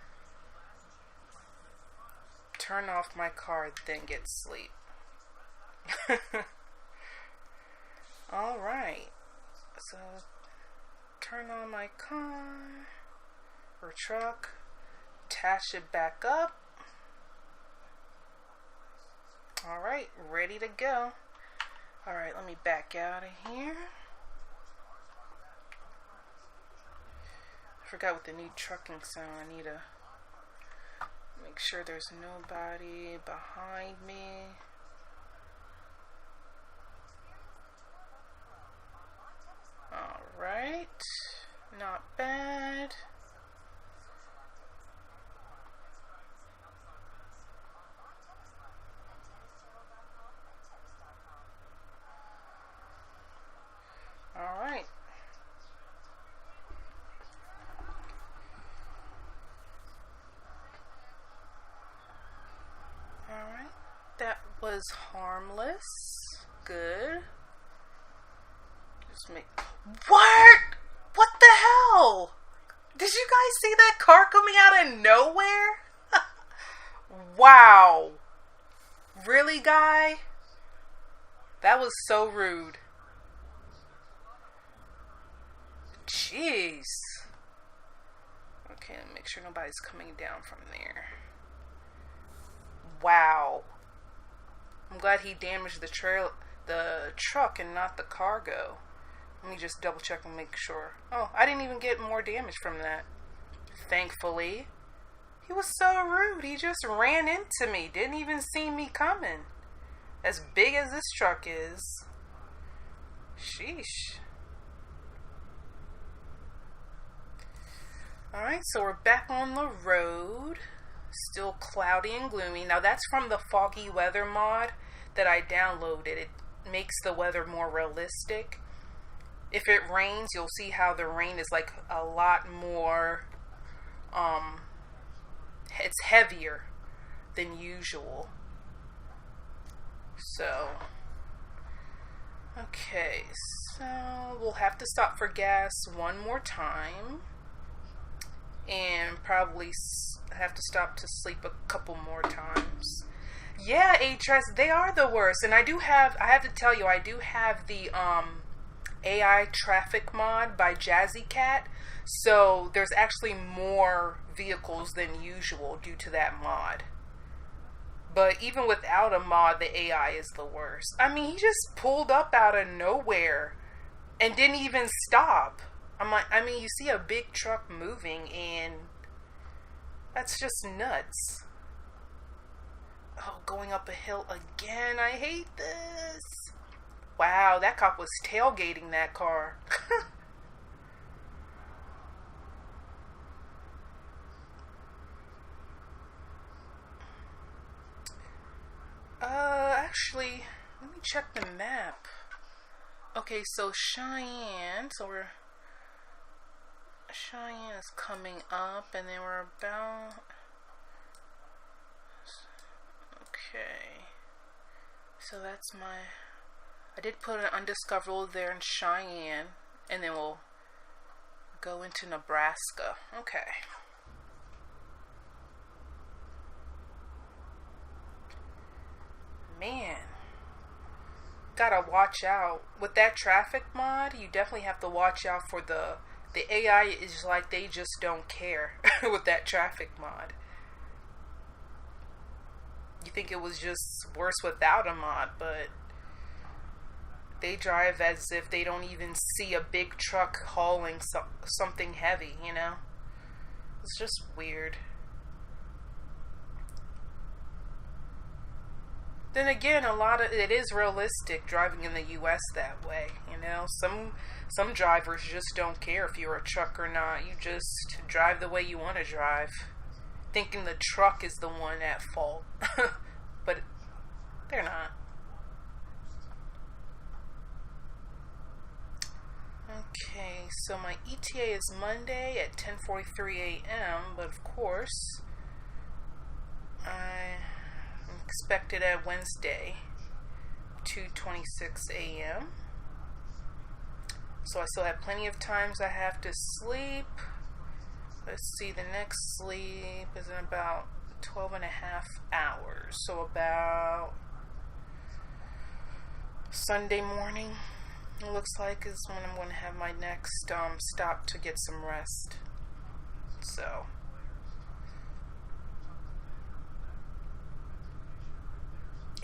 turn off my car, then get sleep. Alright, so turn on my car or truck, attach it back up. Alright, ready to go. Alright, let me back out of here. I forgot what the new trucking sound. I need to make sure there's nobody behind me. Alright, not bad. Alright. Alright, that was harmless. Good. Just make... What? What the hell? Did you guys see that car coming out of nowhere? Wow. Really, guy? That was so rude. Jeez. Okay, make sure nobody's coming down from there. Wow. I'm glad he damaged the truck and not the cargo. Let me just double check and make sure. Oh, I didn't even get more damage from that. Thankfully. He was so rude. He just ran into me. Didn't even see me coming. As big as this truck is. Sheesh. Alright, so we're back on the road. Still cloudy and gloomy. Now that's from the foggy weather mod that I downloaded. It makes the weather more realistic. If it rains, you'll see how the rain is like a lot more, it's heavier than usual. So, okay, so we'll have to stop for gas one more time. And probably have to stop to sleep a couple more times. Yeah, ATS, they are the worst. And I have to tell you, I do have the AI traffic mod by Jazzy Cat. So there's actually more vehicles than usual due to that mod. But even without a mod, the AI is the worst. I mean, he just pulled up out of nowhere and didn't even stop. I mean, you see a big truck moving and that's just nuts. Oh, going up a hill again. I hate this. Wow, that cop was tailgating that car. Actually, let me check the map. Okay, so Cheyenne is coming up, and then we're about... Okay. So that's my... I did put an undiscoverable there in Cheyenne, and then we'll go into Nebraska. Okay. Man. Gotta watch out. With that traffic mod, you definitely have to watch out for the AI is like they just don't care with that traffic mod. You think it was just worse without a mod, but they drive as if they don't even see a big truck hauling something heavy, you know? It's just weird. Then again, it is realistic driving in the US that way, you know? Some drivers just don't care if you're a truck or not. You just drive the way you want to drive, thinking the truck is the one at fault. But they're not. Okay, so my ETA is Monday at 10:43 a.m., but of course, I'm expected at Wednesday, 2:26 a.m. So I still have plenty of times I have to sleep. Let's see, the next sleep is in about 12 and a half hours. So about Sunday morning, it looks like, is when I'm going to have my next stop to get some rest. So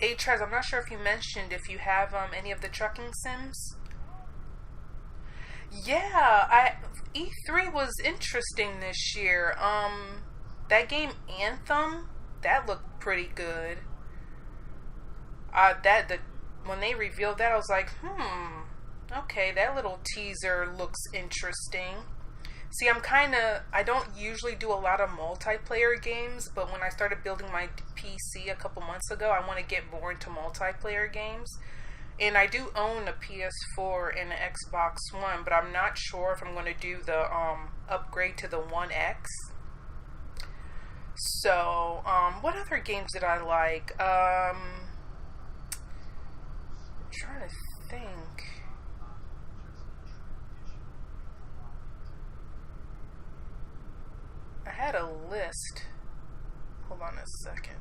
ATS, I'm not sure if you mentioned if you have any of the trucking sims. Yeah, E3 was interesting this year. That game Anthem, that looked pretty good. When they revealed that, I was like, okay, that little teaser looks interesting. See, I don't usually do a lot of multiplayer games, but when I started building my PC a couple months ago, I want to get more into multiplayer games. And I do own a PS4 and an Xbox One, but I'm not sure if I'm going to do the upgrade to the One X. So, what other games did I like? I'm trying to think. had a list. Hold on a second.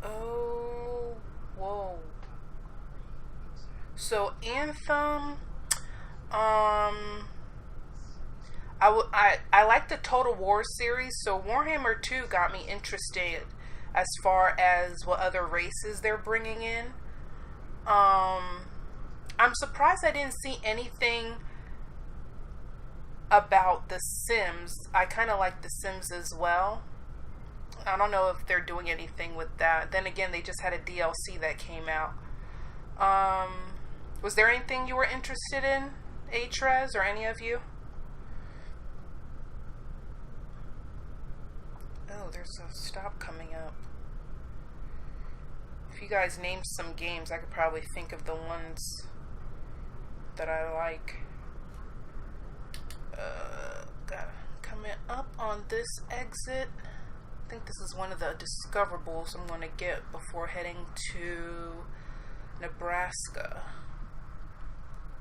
Oh, whoa. So Anthem, I like the Total War series, so Warhammer 2 got me interested as far as what other races they're bringing in. I'm surprised I didn't see anything about The Sims. I kind of like The Sims as well. I don't know if they're doing anything with that. Then again, they just had a DLC that came out. Was there anything you were interested in, HRES, or any of you? Oh, there's a stop coming up. If you guys named some games, I could probably think of the ones that I like. Coming up on this exit. I think this is one of the discoverables I'm going to get before heading to Nebraska.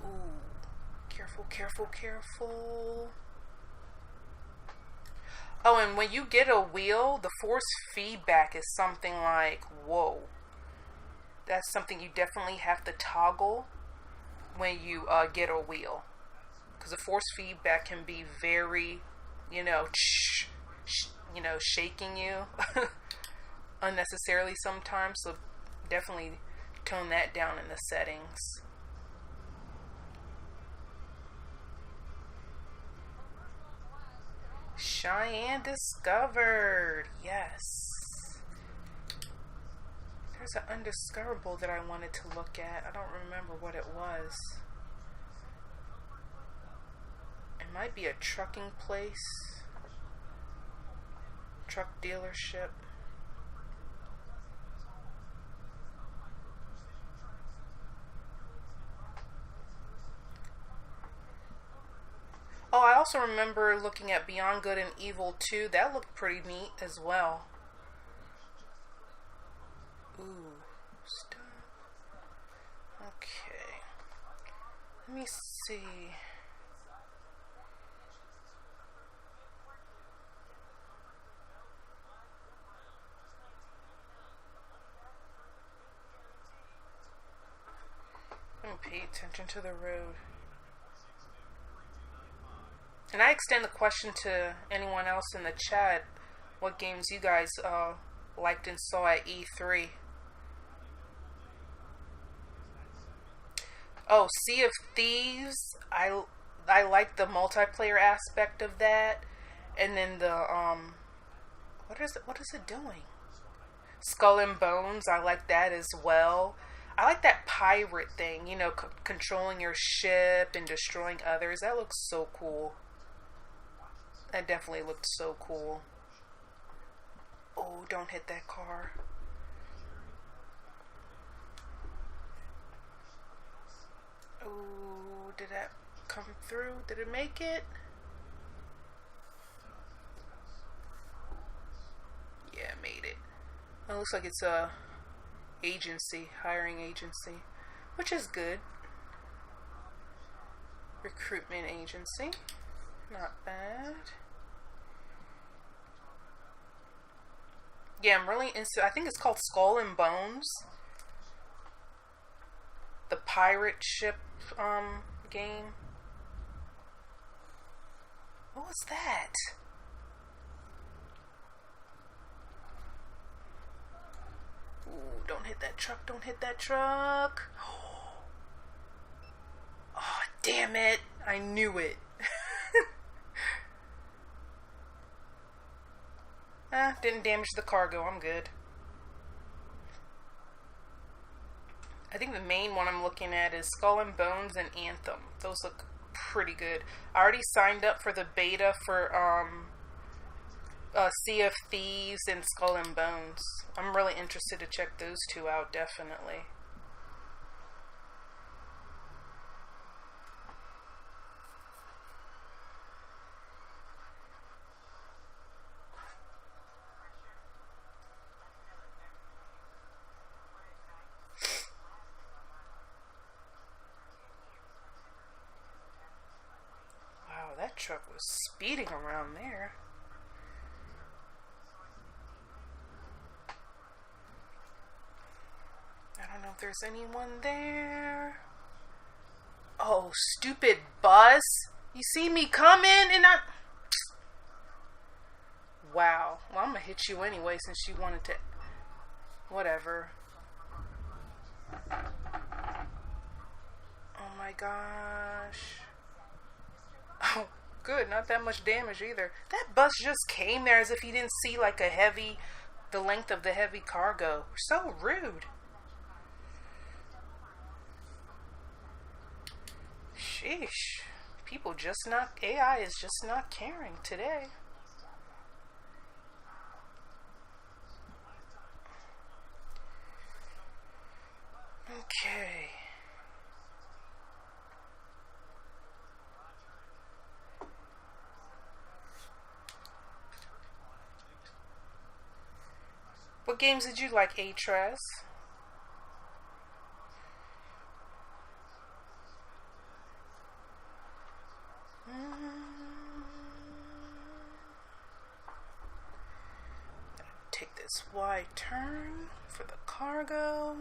Ooh, careful, careful, careful. Oh, and when you get a wheel, the force feedback is something like, whoa. That's something you definitely have to toggle when you get a wheel. Because the force feedback can be very, shaking you unnecessarily sometimes. So definitely tone that down in the settings. Cheyenne discovered. Yes. There's an undiscoverable that I wanted to look at. I don't remember what it was. It might be a trucking place. Truck dealership. Oh, I also remember looking at Beyond Good and Evil 2. That looked pretty neat as well. Ooh, stop. Okay. Let me see. I'm gonna pay attention to the road. And I extend the question to anyone else in the chat. What games you guys liked and saw at E3? Oh, Sea of Thieves. I like the multiplayer aspect of that, and then the what is it doing? Skull and Bones. I like that as well. I like that pirate thing. Controlling your ship and destroying others. That looks so cool. That definitely looked so cool. Oh, don't hit that car. Oh, did that come through? Did it make it? Yeah, it made it. It looks like it's a hiring agency, which is good. Recruitment agency. Not bad. Yeah, I'm really into, I think it's called Skull and Bones. The pirate ship game. What was that? Ooh, don't hit that truck, don't hit that truck. Oh, damn it. I knew it. Didn't damage the cargo. I'm good. I think the main one I'm looking at is Skull and Bones and Anthem. Those look pretty good. I already signed up for the beta for Sea of Thieves and Skull and Bones. I'm really interested to check those two out, definitely. truck was speeding around there. I don't know if there's anyone there. Oh, stupid bus. You see me coming and I... Wow. Well, I'm gonna hit you anyway since you wanted to... Whatever. Oh my gosh. Oh, good. Not that much damage either. That bus just came there as if he didn't see like the length of the heavy cargo. So rude. Sheesh. People just not... AI is just not caring today. Okay. What games did you like, ATS? Take this wide turn for the cargo.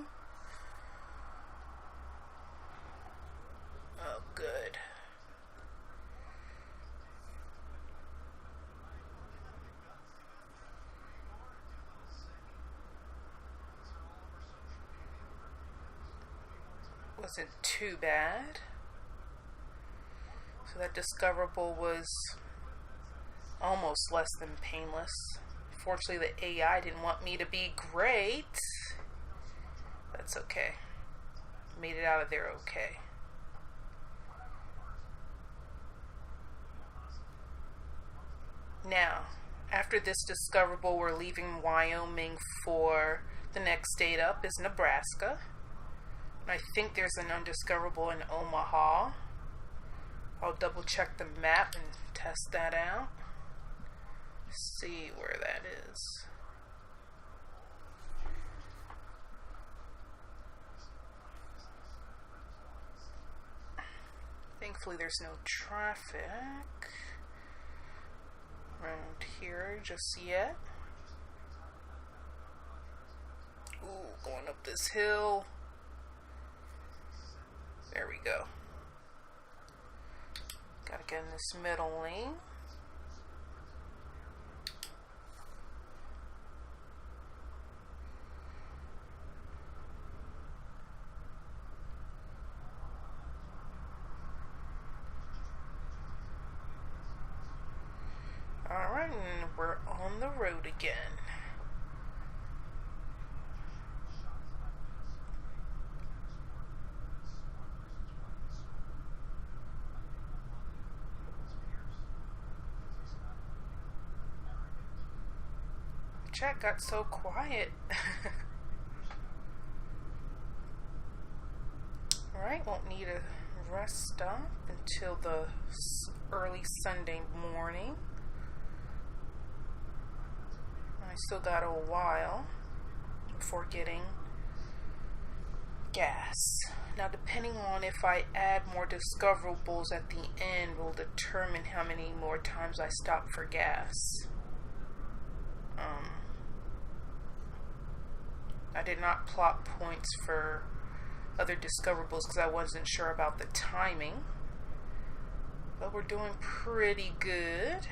Oh, good. Wasn't too bad. So that discoverable was almost less than painless. Fortunately, the AI didn't want me to be great. That's okay. Made it out of there okay. Now, after this discoverable, we're leaving Wyoming for the next state up is Nebraska. And I think there's an undiscoverable in Omaha. I'll double check the map and test that out. See where that is. Thankfully there's no traffic around here just yet. Ooh, going up this hill. There we go. Gotta get in this middle lane. Alright, and we're on the road again. Chat got so quiet. Alright, won't need a rest stop until the early Sunday morning. I still got a while before getting gas. Now, depending on if I add more discoverables at the end will determine how many more times I stop for gas. I did not plot points for other discoverables because I wasn't sure about the timing. But we're doing pretty good.